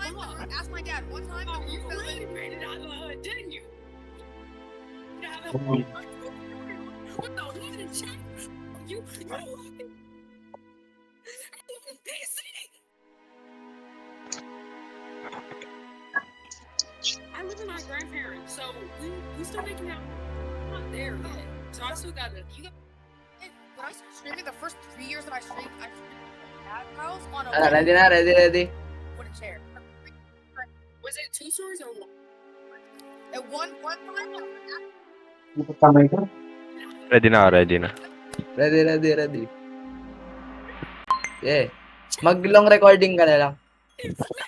Ask my dad. One time, you really made it out of the hood, didn't you? What the hood and check? You I live with my grandparents, so we still making out. I'm not there yet, so I still gotta. When I started streaming, the first 3 years that I streamed at my house on a Ready na, ready. wooden chair. Was it 2 stories or one? At one time. Ready na, ready na. Ready. Yeah. Mag-long recording ka na lang.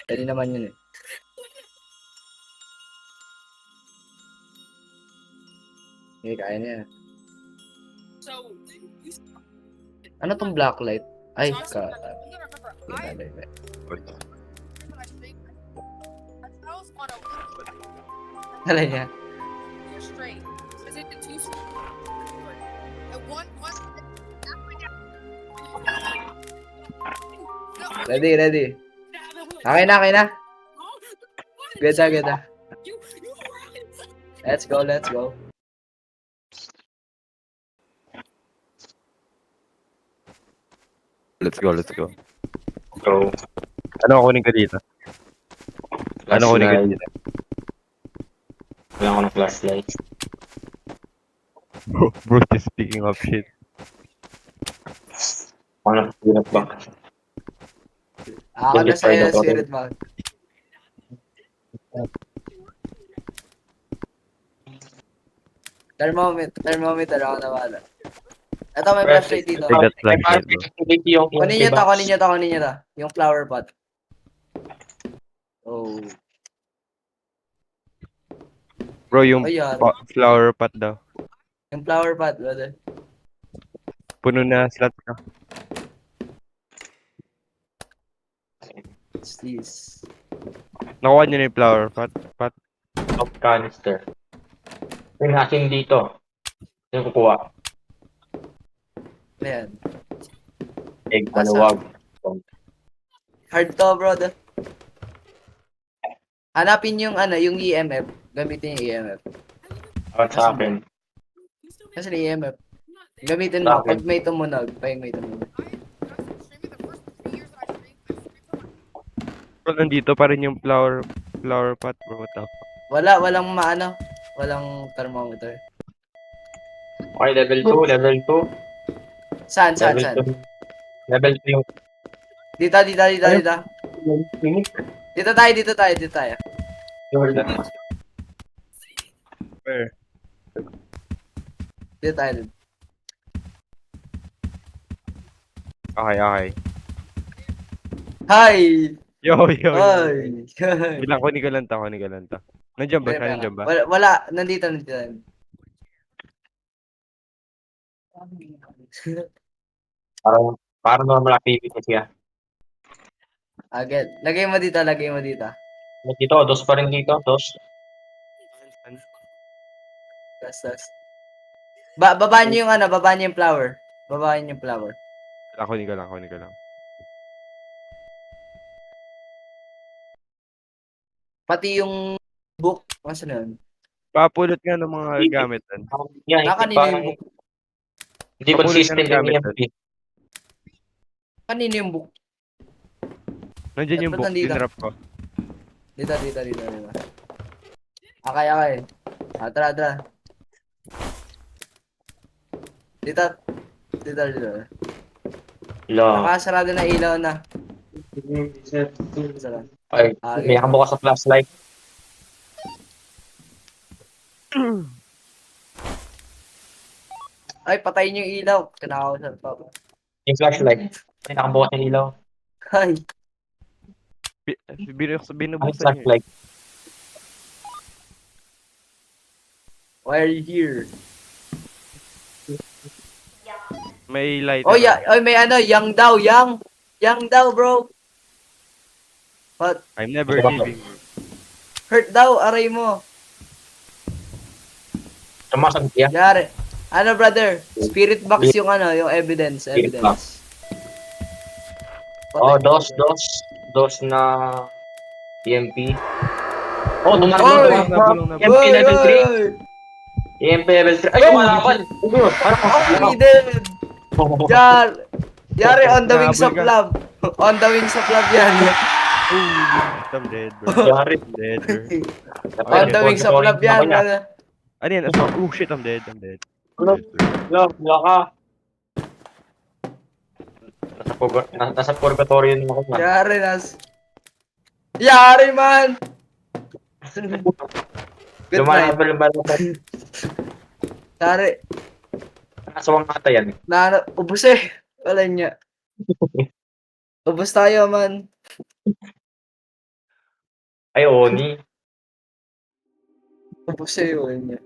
Ready naman yun eh. Okay, kaya na yan. So, Ano tong black light? Ay, you ka... gotta remember, I was on a Kala niya. year straight. Was it the 2 stories? At one. Ready. Okay na. Good na. Let's go. Let's go. Go. Ano kunin ka dito? Ano kunin ka dito? Wala ko ng flashlight. Bro, speaking of shit. Ano, hirap ba? Ako na sa'yo, spirit mount. Thermometer ako na wala. Ito, may flashlight dito. Take that flashlight, bro. Kunin nyo to. Yung flower pot. Oh. Bro, yung Ayan. flower pot daw. Yung flower pot, brother. Puno na slot ka. What's this? Nakuha niyo na yung flower pot. Top canister. Yung aking dito. Yung kukuha. Ayan. Egg, maluwag. Hard to, brother. Hanapin yung yung EMF. Gamitin yung EMF. At sa akin. Kasi yung EMF. Gamitin mo pag may tumunog. Bro, nandito pa rin yung flower pot, bro. What the fuck? Walang thermometer. Okay, level 2. Saan? Level 2 yung... Dito. Dito tayo. Where? Dito tayo. Okay. Hi! Yo. Hi! Bilang kunin ka lang to. Nandiyan ba? Nandiyan ba? Wala. Nandito. Parang normal activity siya. Agad. Lagay mo dito. Dito, dos pa rin dito. Dos. Tas. Babaan niyo yung flower. Kunin ka lang. Pati yung book. Masa na yun? Papulot nga ng mga gamit yan. Kanino yung book? Hindi consistent yung gamit EMP. Kanino yung book? Nandiyan yung Ba't book, nandito? dinrap ko. Dito. Okay. Tara. Dito. Nakasarado na ilaw na. Ay, may nakabukas sa flashlight. Ay, patayin yung ilaw. Kinakausap pa. Yung flashlight. May nakabukas ng ilaw. Ay, Ang Binubuksan niyo. flashlight. why are you here? May light. Oy, may yang daw, bro. What? I'm never leaving. Hurt daw, aray mo. Tumasag siya. Yari. Brother? Spirit box yung yung evidence. Spirit box. 2 na EMP. Oh, Oy! tumarap. Nabulong. EMP level 3. EMP level 3. Ay, kumalaban! Ay, dead! Yari on the wings of Nahabol ka. love. On the wings of love yan. I'm dead, bro. Yari. I'm dead, bro. On the wings of love yan. Ano yan? Oh shit, I'm dead. I'm dead. Ano? Wala ka. Nasa purgatory yun ako na. Yari Yari man! Good night. Lumalabas. Yari. Asawang ata yan. Ubus eh. Wala niya. Ubus tayo man. Ay, Oni. Ubus eh. Wala niya.